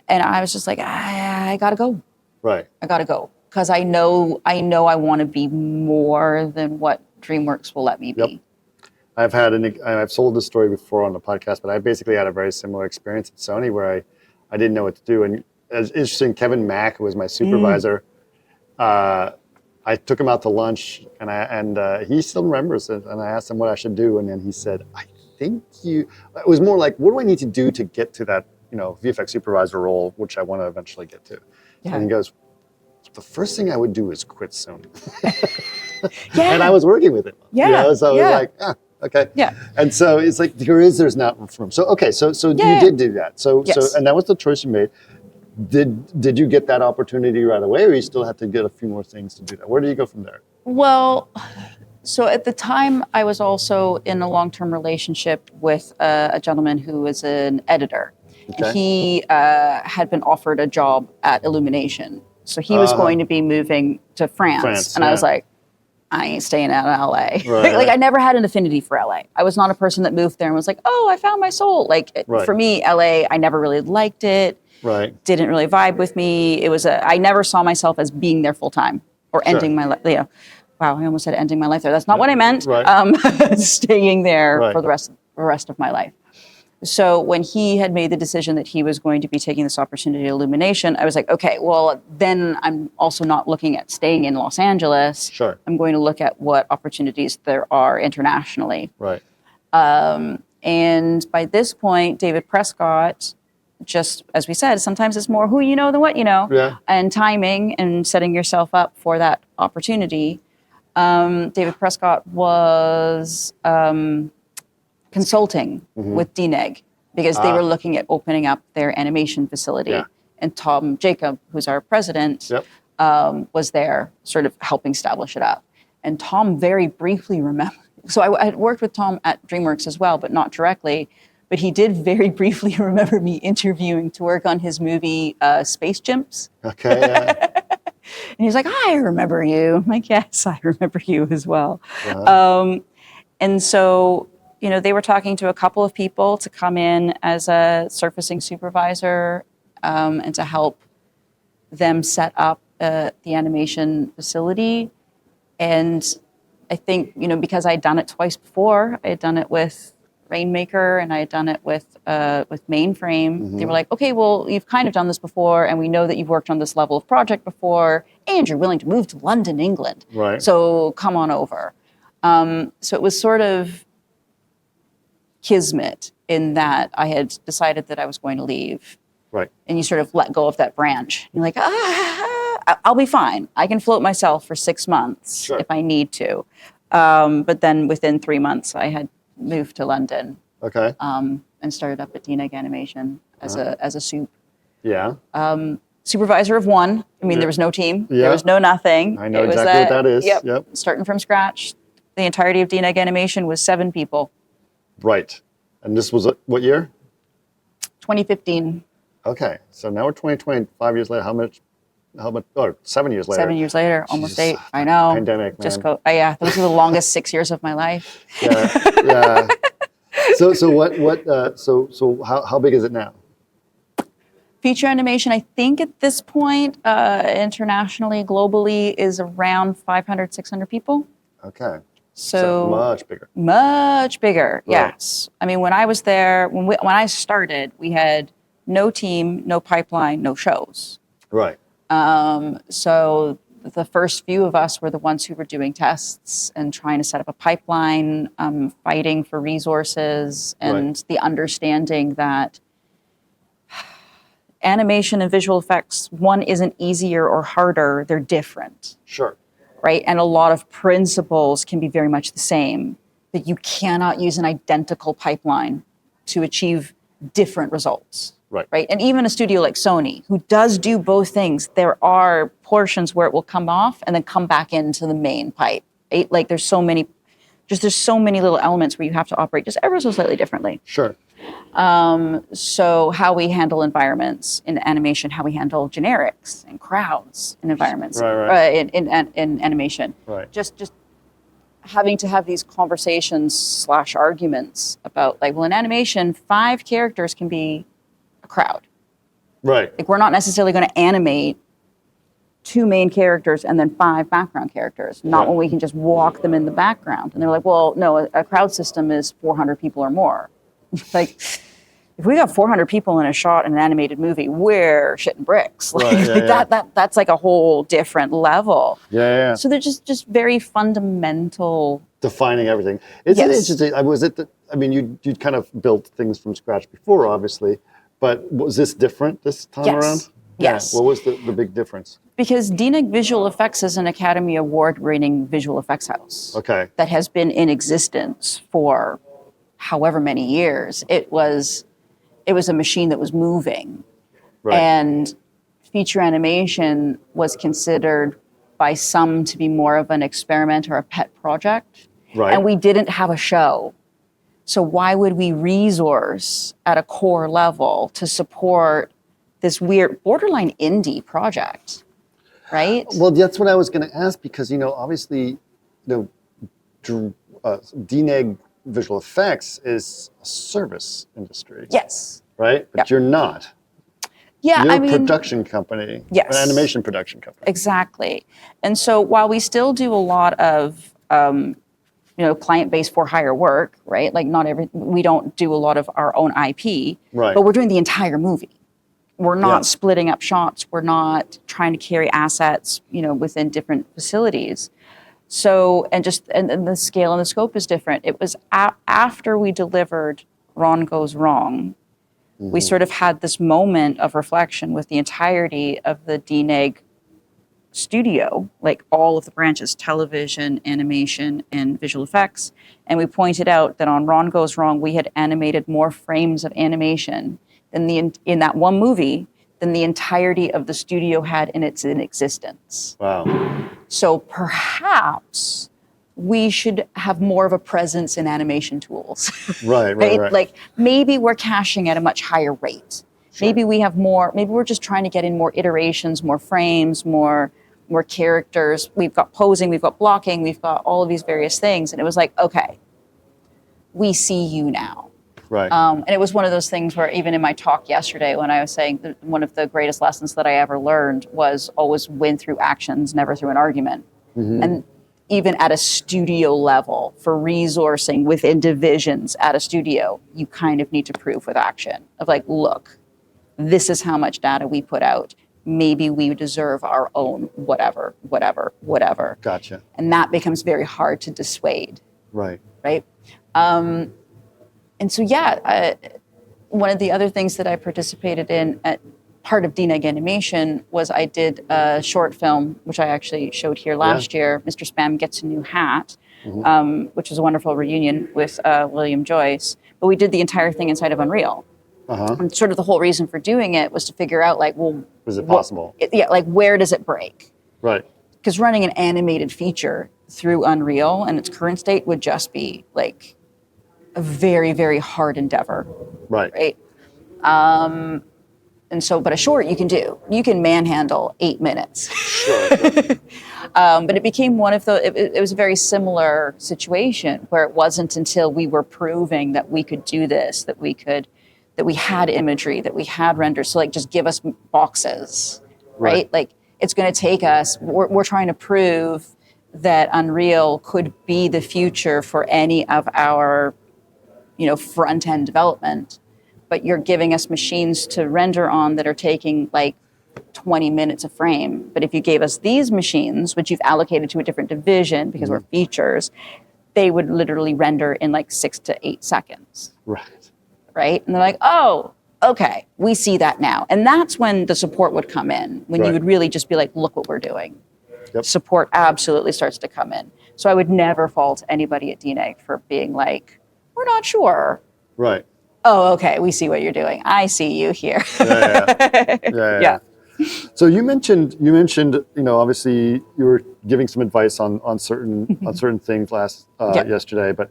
And I was just like, I gotta go. Right. I gotta go because I know I want to be more than what DreamWorks will let me be. Yep. I've sold this story before on the podcast, but I basically had a very similar experience at Sony where I didn't know what to do. And it's interesting, Kevin Mack, who was my supervisor, I took him out to lunch, and he still remembers it. And I asked him what I should do, and then he said, "I think you." It was more like, "What do I need to do to get to that, VFX supervisor role, which I want to eventually get to?" Yeah. And he goes, "The first thing I would do is quit Sony." Yeah. And I was working with it. Yeah. So I was like, okay. Yeah. And so it's like there's not room. So okay, so you did do that. So Yes. and that was the choice you made. Did you get that opportunity right away, or you still had to get a few more things to do that? Where did you go from there? Well, so at the time, I was also in a long-term relationship with a gentleman who was an editor. Okay. And he had been offered a job at Illumination. So he was going to be moving to France. And I was like, I ain't staying out of LA. Right. Like I never had an affinity for LA. I was not a person that moved there and was like, oh, I found my soul. Like for me, LA, I never really liked it. Right. Didn't really vibe with me. It was I never saw myself as being there full time or ending my life. Wow, I almost said ending my life there. That's not what I meant. Right. Staying there for the rest of my life. So when he had made the decision that he was going to be taking this opportunity at Illumination, I was like, okay, well, then I'm also not looking at staying in Los Angeles. Sure. I'm going to look at what opportunities there are internationally. Right. And by this point, David Prescott, just as we said, sometimes it's more who you know than what you know, and timing and setting yourself up for that opportunity. David Prescott was consulting with DNEG because they were looking at opening up their animation facility. Yeah. And Tom Jacob, who's our president, was there sort of helping establish it up. And Tom very briefly remembered. So I had worked with Tom at Dreamworks as well, but not directly. But he did very briefly remember me interviewing to work on his movie Space Chimps. Okay. Yeah. And he's like, I remember you. I'm like, yes, I remember you as well. And so, they were talking to a couple of people to come in as a surfacing supervisor and to help them set up the animation facility. And I think, because I'd done it twice before, I had done it with Rainmaker and I had done it with Mainframe. They were like, okay, well, you've kind of done this before and we know that you've worked on this level of project before and you're willing to move to London, England. Right. So come on over. So it was sort of kismet in that I had decided that I was going to leave. Right. And you sort of let go of that branch. You're like, I'll be fine. I can float myself for 6 months if I need to. But then within 3 months, I had moved to London. Okay. And started up at DNEG Animation as a soup. Yeah. Supervisor of one. I mean, there was no team. Yeah. There was no nothing. I know It was exactly what that is. Yep. Starting from scratch. The entirety of DNEG Animation was 7 people. Right. And this was what year? 2015. Okay. So now we're 2020, 5 years later. How much, 7 years later. 7 years later, almost Jesus. 8. I know. Pandemic, man. Just go. Yeah, those are the longest 6 years of my life. Yeah. So how big is it now? Feature animation, I think at this point, internationally, globally, is around 500, 600 people. Okay. So much bigger. Much bigger, Right. yes. I mean, when I was there, when I started, we had no team, no pipeline, no shows. Right. So the first few of us were the ones who were doing tests and trying to set up a pipeline, fighting for resources, and the understanding that animation and visual effects, one isn't easier or harder, they're different. Sure. Right? And a lot of principles can be very much the same, but you cannot use an identical pipeline to achieve different results. Right. And even a studio like Sony, who does do both things, there are portions where it will come off and then come back into the main pipe. Right? Like there's so many little elements where you have to operate just ever so slightly differently. Sure. So how we handle environments in animation, how we handle generics and crowds in environments in animation. Right. Just having to have these conversations / arguments about like, well, in animation, 5 characters can be a crowd. Right. Like we're not necessarily going to animate 2 main characters and then 5 background characters, not when we can just walk them in the background. And they're like, well, no, a crowd system is 400 people or more. Like, if we got 400 people in a shot in an animated movie, we're shitting bricks. Like, Right, yeah. that's like a whole different level. Yeah. So they're just very fundamental. Defining everything. Is it Yes. interesting? Was it? I mean, you'd kind of built things from scratch before, obviously, but was this different this time Yes. around? Yes. Yeah. What was the big difference? Because DNEG Visual Effects is an Academy Award-winning visual effects house. Okay. That has been in existence for however many years. It was a machine that was moving. Right. And feature animation was considered by some to be more of an experiment or a pet project. Right. And we didn't have a show. So why would we resource at a core level to support this weird borderline indie project, right? Well, that's what I was going to ask because, obviously, DNEG visual effects is a service industry. Yes. Right? But you're not. Yeah, You're I a mean, production company. Yes. An animation production company. exactly. And so while we still do a lot of, client-based for hire work, right? Like we don't do a lot of our own IP, Right. but we're doing the entire movie. We're not Yeah. splitting up shots. We're not trying to carry assets, within different facilities. So, and the scale and the scope is different. It was after we delivered Ron Goes Wrong, we sort of had this moment of reflection with the entirety of the DNEG studio, like all of the branches, television, animation, and visual effects. And we pointed out that on Ron Goes Wrong, we had animated more frames of animation in that one movie than the entirety of the studio had in existence. Wow. So perhaps we should have more of a presence in animation tools. Right. Like maybe we're caching at a much higher rate. Sure. Maybe we're just trying to get in more iterations, more frames, more characters. We've got posing, we've got blocking, we've got all of these various things. And it was like, okay, we see you now. Right. And it was one of those things where even in my talk yesterday, when I was saying that one of the greatest lessons that I ever learned was always win through actions, never through an argument. Mm-hmm. And even at a studio level, for resourcing within divisions at a studio, you kind of need to prove with action of like, look, this is how much data we put out. Maybe we deserve our own whatever. Gotcha. And that becomes very hard to dissuade. Right. Right? And so, one of the other things that I participated in at part of DNEG Animation was I did a short film, which I actually showed here last year, Mr. Spam Gets a New Hat, which was a wonderful reunion with William Joyce. But we did the entire thing inside of Unreal. Uh-huh. And sort of the whole reason for doing it was to figure out, like, well... Was it possible? Where does it break? Right. Because running an animated feature through Unreal in its current state would just be, like, a very, very hard endeavor. Right. And so, but a short you can do. You can manhandle 8 minutes. Sure. But it became one of it was a very similar situation where it wasn't until we were proving that we could do this, that we had imagery, that we had renders. So like, just give us boxes, right? Like it's going to take us, we're trying to prove that Unreal could be the future for any of our, front end development. But you're giving us machines to render on that are taking like 20 minutes a frame. But if you gave us these machines, which you've allocated to a different division because we're features, they would literally render in like 6 to 8 seconds. Right? And they're like, oh, okay, we see that now. And that's when the support would come in, when you would really just be like, look what we're doing. Yep. Support absolutely starts to come in. So I would never fault anybody at DNEG for being like, we're not sure. Right. Oh, okay, we see what you're doing. I see you here. Yeah. So you mentioned, obviously you were giving some advice on certain things yesterday, but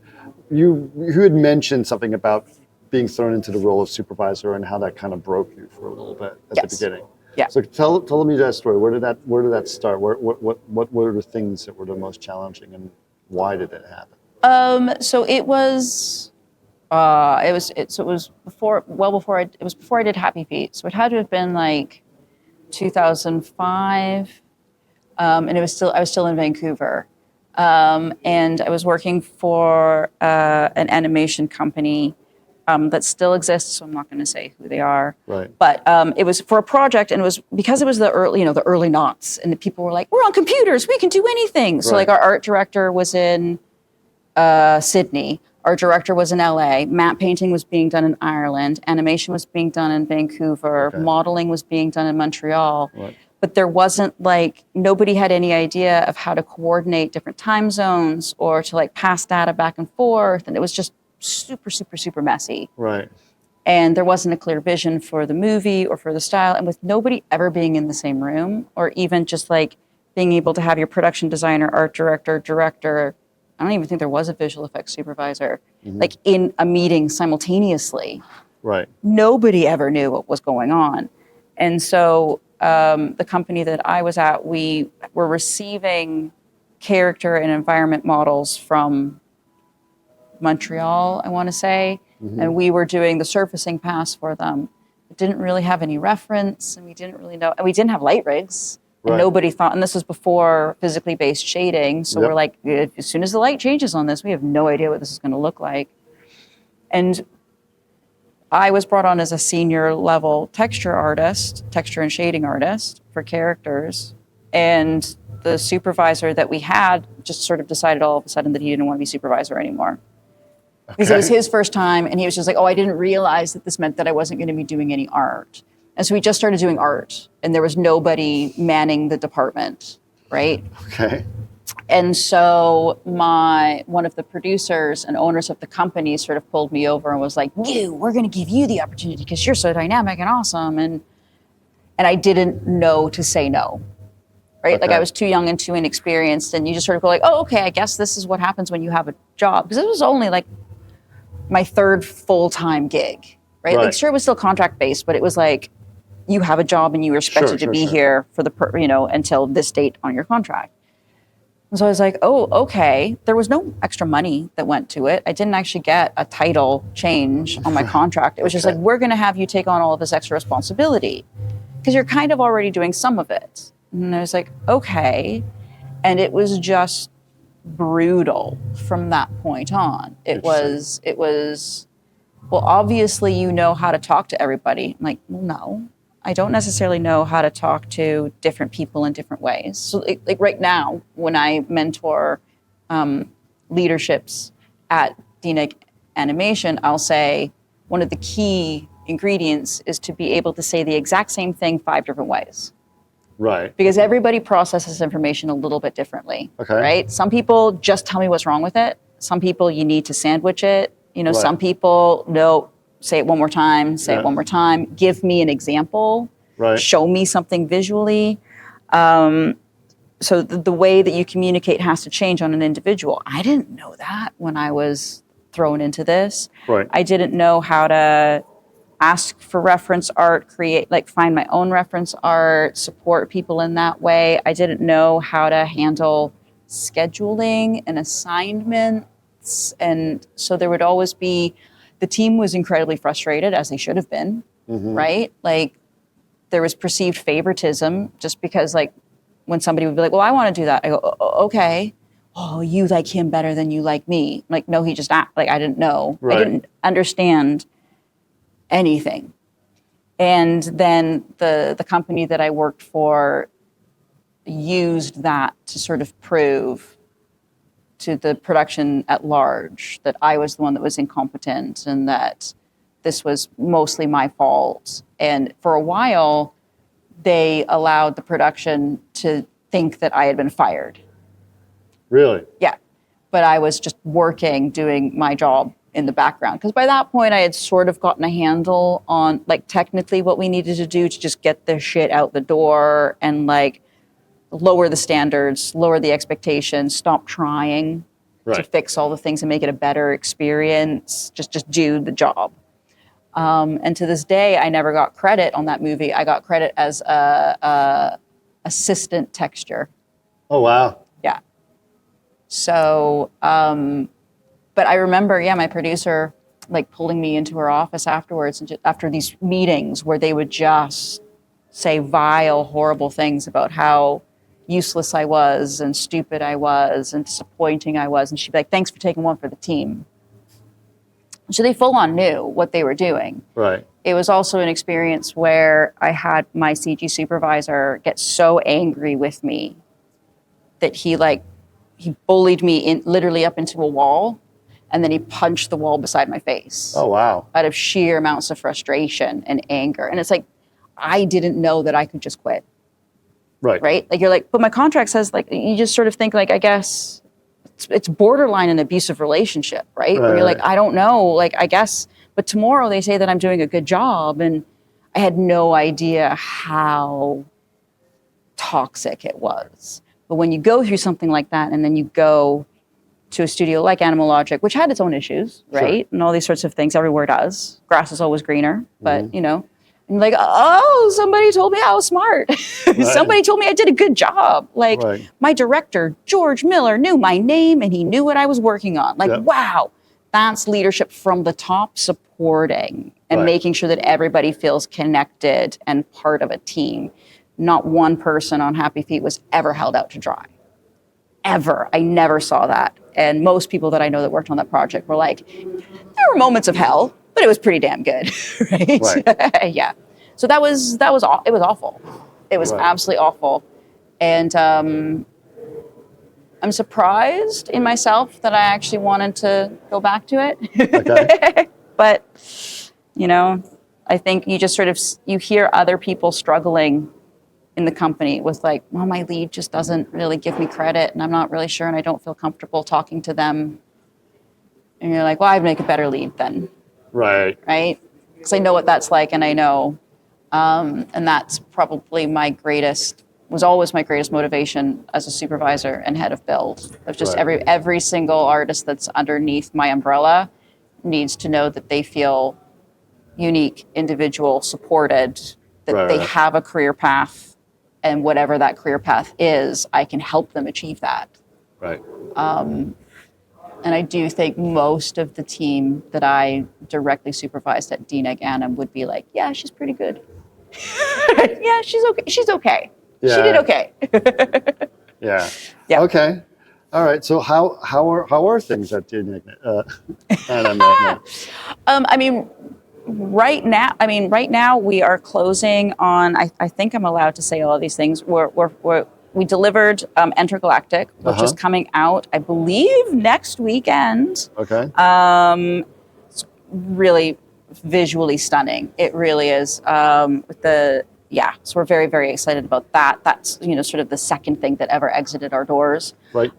you had mentioned something about being thrown into the role of supervisor and how that kind of broke you for a little bit at the beginning. Yeah. So tell me that story. Where did that start? What were the things that were the most challenging, and why did it happen? So it was before I did Happy Feet. So it had to have been like 2005, and I was still in Vancouver, and I was working for an animation company that still exists. So I'm not going to say who they are. Right. But it was for a project, and it was because it was the early noughts, and the people were like, "We're on computers, we can do anything." So Right. like our art director was in Sydney. Our director was in LA. Matte painting was being done in Ireland. Animation was being done in Vancouver. Okay. Modeling was being done in Montreal. Right. But there wasn't like, nobody had any idea of how to coordinate different time zones or to like pass data back and forth. And it was just super, super, super messy. Right. And there wasn't a clear vision for the movie or for the style. And with nobody ever being in the same room, or even just like being able to have your production designer, art director, I don't even think there was a visual effects supervisor, like in a meeting simultaneously. Right. Nobody ever knew what was going on. And so the company that I was at, we were receiving character and environment models from Montreal, I want to say, and we were doing the surfacing pass for them. It didn't really have any reference, and we didn't really know, and we didn't have light rigs. And Right. nobody thought, and this was before physically based shading, so Yep. we're like, as soon as the light changes on this, we have no idea what this is going to look like. And I was brought on as a senior level texture and shading artist for characters. And the supervisor that we had just sort of decided all of a sudden that he didn't want to be supervisor anymore. Because it was his first time, and he was just like, oh, I didn't realize that this meant that I wasn't going to be doing any art. And so we just started doing art, and there was nobody manning the department, right? Okay. And so one of the producers and owners of the company sort of pulled me over and was like, we're going to give you the opportunity because you're so dynamic and awesome. And I didn't know to say no, right? Like Okay. I was too young and too inexperienced, and you just sort of go like, oh, okay, I guess this is what happens when you have a job. Because it was only like my third full-time gig, right? Right. Like sure, it was still contract-based, but it was like, you have a job and you were expected to be here for until this date on your contract. And so I was like, oh, okay. There was no extra money that went to it. I didn't actually get a title change on my contract. It was just like, we're going to have you take on all of this extra responsibility because you're kind of already doing some of it. And I was like, okay. And it was just brutal from that point on. It was, well, obviously you know how to talk to everybody. I'm like, well, no. I don't necessarily know how to talk to different people in different ways. So like right now, when I mentor leaderships at DNEG Animation, I'll say one of the key ingredients is to be able to say the exact same thing 5 different ways. Right. Because everybody processes information a little bit differently, Okay. right? Some people just tell me what's wrong with it. Some people you need to sandwich it. Right. Some people, no, say it one more time, say it one more time, give me an example, Right. show me something visually. So the way that you communicate has to change on an individual. I didn't know that when I was thrown into this. Right. I didn't know how to ask for reference art, find my own reference art, support people in that way. I didn't know how to handle scheduling and assignments. And so there would always be, the team was incredibly frustrated, as they should have been, right? Like there was perceived favoritism just because like when somebody would be like, well, I want to do that. I go, okay. Oh, you like him better than you like me. I'm like, no, he just act like I didn't know. Right. I didn't understand anything. And then the company that I worked for used that to sort of prove to the production at large that I was the one that was incompetent and that this was mostly my fault. And for a while, they allowed the production to think that I had been fired. Really? Yeah. But I was just working, doing my job in the background. Because by that point, I had sort of gotten a handle on, like, technically what we needed to do to just get this shit out the door and, like, lower the standards, lower the expectations, stop trying to fix all the things and make it a better experience. Just do the job. And to this day, I never got credit on that movie. I got credit as a assistant texture. Oh, wow. Yeah. So, but I remember, my producer, like, pulling me into her office afterwards, and just, after these meetings where they would just say vile, horrible things about how useless I was and stupid I was and disappointing I was. And she'd be like, thanks for taking one for the team. So they full on knew what they were doing. Right. It was also an experience where I had my CG supervisor get so angry with me that he bullied me literally up into a wall, and then he punched the wall beside my face. Oh, wow. Out of sheer amounts of frustration and anger. And it's like, I didn't know that I could just quit. Right. Right? Like, you're like, but my contract says, like, you just sort of think, like, I guess it's borderline an abusive relationship, right? Where you're like, I don't know, like, I guess, but tomorrow they say that I'm doing a good job. And I had no idea how toxic it was. But when you go through something like that, and then you go to a studio like Animal Logic, which had its own issues, right? Sure. And all these sorts of things, everywhere does. Grass is always greener, but you know, and like, oh, somebody told me I was smart. Right. Somebody told me I did a good job. Like my director, George Miller, knew my name and he knew what I was working on. Like, wow, that's leadership from the top, supporting and making sure that everybody feels connected and part of a team. Not one person on Happy Feet was ever held out to dry. Ever. I never saw that. And most people that I know that worked on that project were like, there were moments of hell, but it was pretty damn good, right? Yeah. So it was awful. It was absolutely awful. And I'm surprised in myself that I actually wanted to go back to it. Okay. But, you know, I think you just sort of, you hear other people struggling in the company with like, well, my lead just doesn't really give me credit and I'm not really sure and I don't feel comfortable talking to them. And you're like, well, I'd make a better lead then. Right? Because I know what that's like and I know, and that's probably was always my greatest motivation as a supervisor and head of build. Of just every single artist that's underneath my umbrella needs to know that they feel unique, individual, supported, that they have a career path. And whatever that career path is, I can help them achieve that. Right. And I do think most of the team that I directly supervised at DNEG Annam would be like, yeah, she's pretty good. Yeah, she's okay. She's okay. Yeah. She did okay. Yeah. Okay. All right. So how are things at DNEG Annam right now? Right now we are closing on. I think I'm allowed to say all of these things. We delivered Entergalactic, which is coming out, I believe, next weekend. Okay. It's really visually stunning. It really is. So we're very, very excited about that. That's sort of the second thing that ever exited our doors. Right.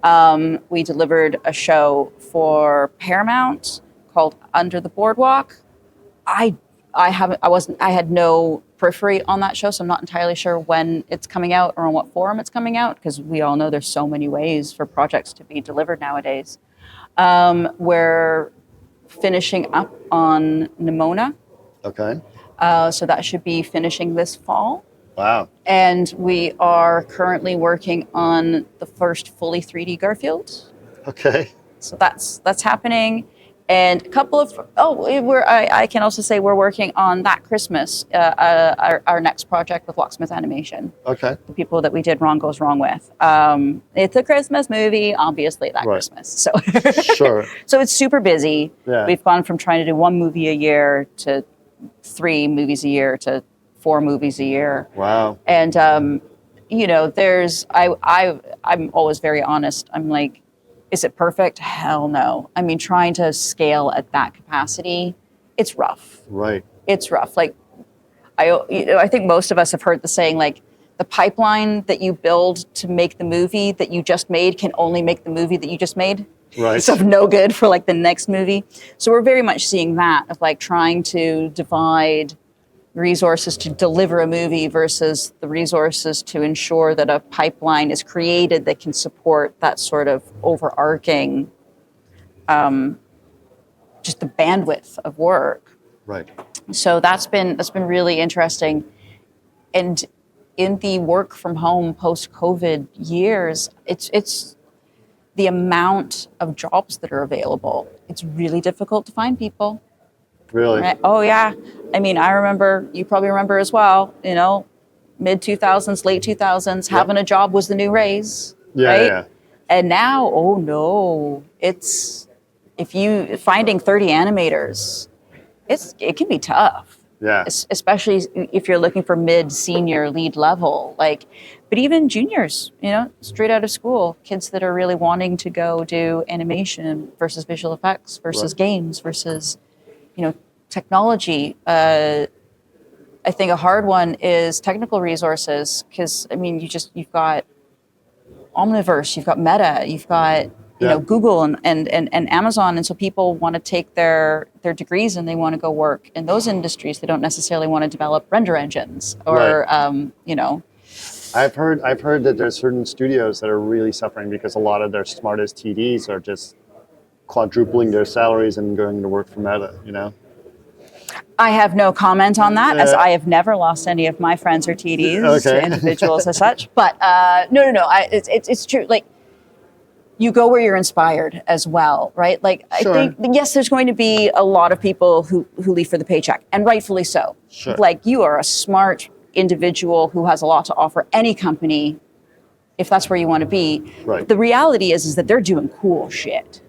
We delivered a show for Paramount called Under the Boardwalk. I had no periphery on that show, so I'm not entirely sure when it's coming out or on what forum it's coming out, because we all know there's so many ways for projects to be delivered nowadays. We're finishing up on Nimona. Okay. So that should be finishing this fall. Wow. And we are currently working on the first fully 3D Garfield. Okay. So that's happening. And a couple of, I can also say we're working on That Christmas, our next project with Locksmith Animation. Okay. The people that we did Wrong Goes Wrong with. It's a Christmas movie, obviously, that Christmas. So sure. So it's super busy. Yeah. We've gone from trying to do 1 movie a year to 3 movies a year to 4 movies a year. Wow. And, I'm always very honest. I'm like, is it perfect? Hell no. I mean, trying to scale at that capacity, it's rough. Right. It's rough. Like, I think most of us have heard the saying, like, the pipeline that you build to make the movie that you just made can only make the movie that you just made. Right. It's of no good for, like, the next movie. So we're very much seeing that, of, like, trying to divide resources to deliver a movie versus the resources to ensure that a pipeline is created that can support that sort of overarching, just the bandwidth of work. Right. So that's been really interesting. And in the work from home post-COVID years, it's the amount of jobs that are available. It's really difficult to find people. Really? Right? Oh, yeah. I mean, I remember, you probably remember as well, mid-2000s, late 2000s, having a job was the new raise, right? Yeah. And now, oh no, it's if you finding 30 animators, it can be tough. Yeah. Especially if you're looking for mid-senior lead level, like, but even juniors, straight out of school, kids that are really wanting to go do animation versus visual effects versus games versus, technology. I think a hard one is technical resources, because you've got Omniverse, you've got Meta, you've got Google and Amazon, and so people want to take their degrees and they want to go work in those industries. They don't necessarily want to develop render engines or I've heard that there's certain studios that are really suffering because a lot of their smartest TDs are just quadrupling their salaries and going to work for Meta. I have no comment on that, as I have never lost any of my friends or TDs to individuals as such. But no. It's true. Like, you go where you're inspired as well, right? Like, Sure. I think, yes, there's going to be a lot of people who leave for the paycheck, and rightfully so. Sure. Like, you are a smart individual who has a lot to offer any company if that's where you want to be. Right. The reality is that they're doing cool shit.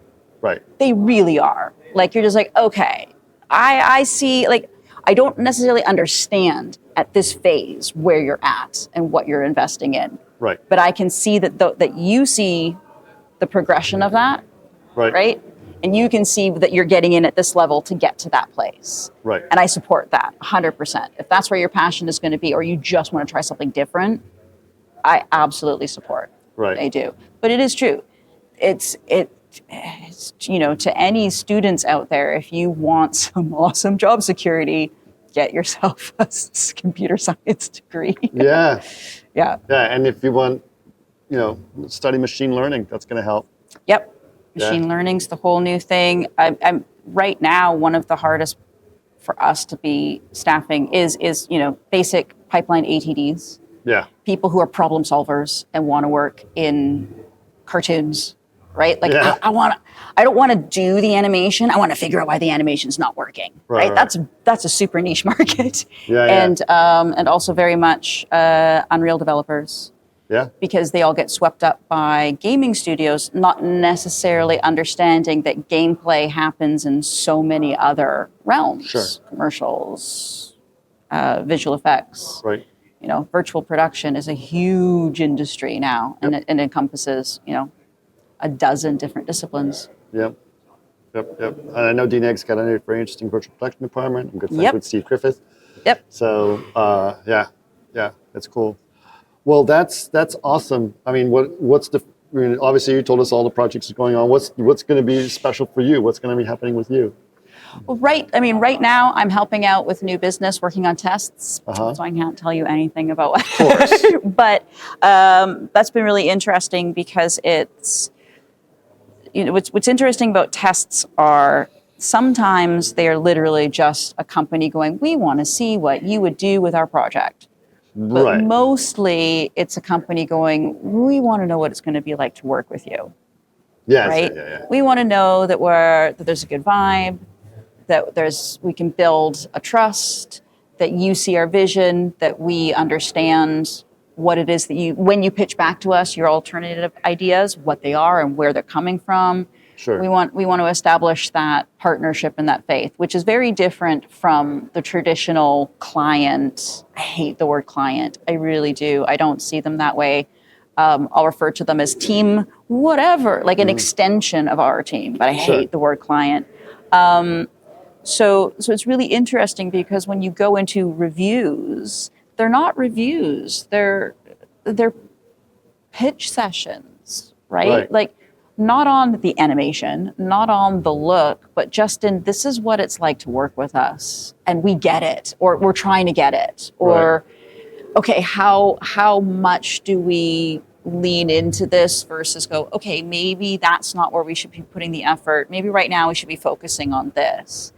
Right. They really are. Like, you're just like, okay, I see, like, I don't necessarily understand at this phase where you're at and what you're investing in. Right. But I can see that you see the progression of that, right? And you can see that you're getting in at this level to get to that place. Right. And I support that 100%. If that's where your passion is going to be, or you just want to try something different, I absolutely support. Right. I do. But it is true. It's to any students out there, if you want some awesome job security, get yourself a computer science degree. Yeah. Yeah. Yeah. And if you want, study machine learning, that's going to help. Yep. Machine learning's the whole new thing. I'm right now, one of the hardest for us to be staffing is basic pipeline ATDs. Yeah. People who are problem solvers and want to work in cartoons, right? Like, Yeah. I don't want to do the animation. I want to figure out why the animation's not working. Right. That's a super niche market. Yeah. And also very much Unreal developers. Yeah. Because they all get swept up by gaming studios, not necessarily understanding that gameplay happens in so many other realms. Sure. Commercials, visual effects. Right. Virtual production is a huge industry now, and it encompasses, a dozen different disciplines. Yep. And I know DNEG's got a very interesting virtual production department. I'm good friends with Steve Griffith. Yep. So, that's cool. Well, that's awesome. I mean, obviously you told us all the projects are going on. What's going to be special for you? What's going to be happening with you? Well, right now I'm helping out with new business, working on tests. So I can't tell you anything about what. Of course. But that's been really interesting because it's, what's interesting about tests are sometimes they are literally just a company going, we want to see what you would do with our project. But mostly it's a company going, we want to know what it's going to be like to work with you. Yes, right? Yeah. We want to know that there's a good vibe, that we can build a trust, that you see our vision, that we understand what it is that when you pitch back to us your alternative ideas, what they are and where they're coming from. Sure. We want to establish that partnership and that faith, which is very different from the traditional client. I hate the word client. I really do. I don't see them that way. I'll refer to them as team whatever, like an extension of our team, but I hate the word client. So it's really interesting because when you go into reviews, they're not reviews. They're pitch sessions, right? Like, not on the animation, not on the look, but just in, this is what it's like to work with us, and we get it, or we're trying to get it, or okay, how much do we lean into this versus go, okay, maybe that's not where we should be putting the effort. Maybe right now we should be focusing on this.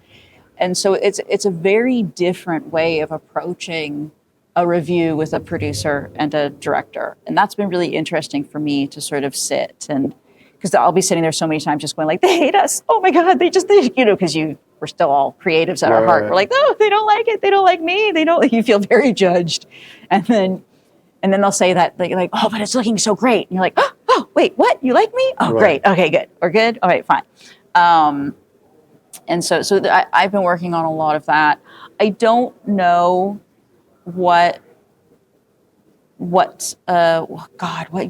And so it's a very different way of approaching a review with a producer and a director, and that's been really interesting for me to sort of sit and. Because I'll be sitting there so many times just going like, they hate us. Oh my God, because we're still all creatives at our heart. We're like, oh, they don't like it. They don't like me. You feel very judged. And then they'll say that, like, oh, but it's looking so great. And you're like, oh, wait, what? You like me? Oh, great. Okay, good. We're good. All right, fine. And I've been working on a lot of that. I don't know what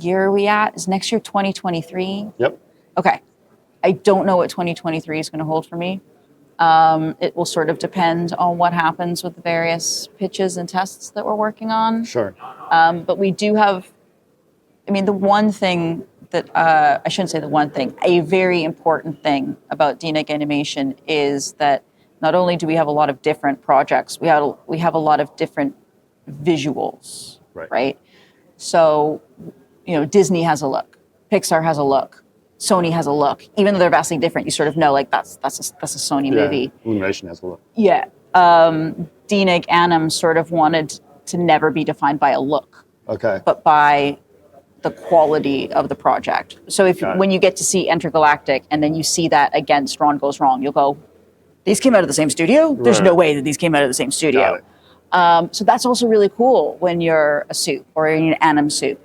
year are we at? Is next year 2023? Yep. Okay. I don't know what 2023 is going to hold for me. It will sort of depend on what happens with the various pitches and tests that we're working on. Sure. But we do have, the one thing that, I shouldn't say the one thing, a very important thing about DNEG animation is that not only do we have a lot of different projects, we have a lot of different visuals, right? So, Disney has a look, Pixar has a look, Sony has a look. Even though they're vastly different, you sort of know like that's a Sony movie. Illumination has a look. Yeah. DNEG Anim sort of wanted to never be defined by a look, but by the quality of the project. So when you get to see Entergalactic and then you see that against Ron Goes Wrong, you'll go, these came out of the same studio? There's no way that these came out of the same studio. So that's also really cool when you're a soup or in an anim soup.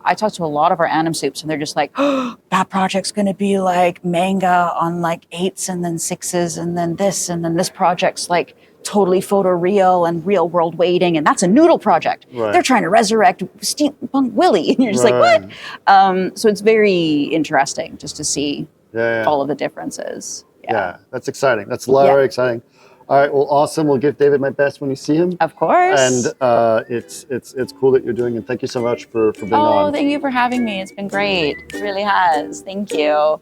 I talk to a lot of our anim soups and they're just like, oh, that project's going to be like manga on like 8s and then 6s and then this project's like totally photoreal and real world weighting, and that's a noodle project. They're trying to resurrect Steampunk Willie. And you're just like, what? So it's very interesting just to see all of the differences. Yeah, that's exciting. That's very exciting. All right, well, awesome. We'll give David my best when you see him. Of course. And it's cool that you're doing, and thank you so much for being on. Oh, thank you for having me. It's been great. It really has. Thank you.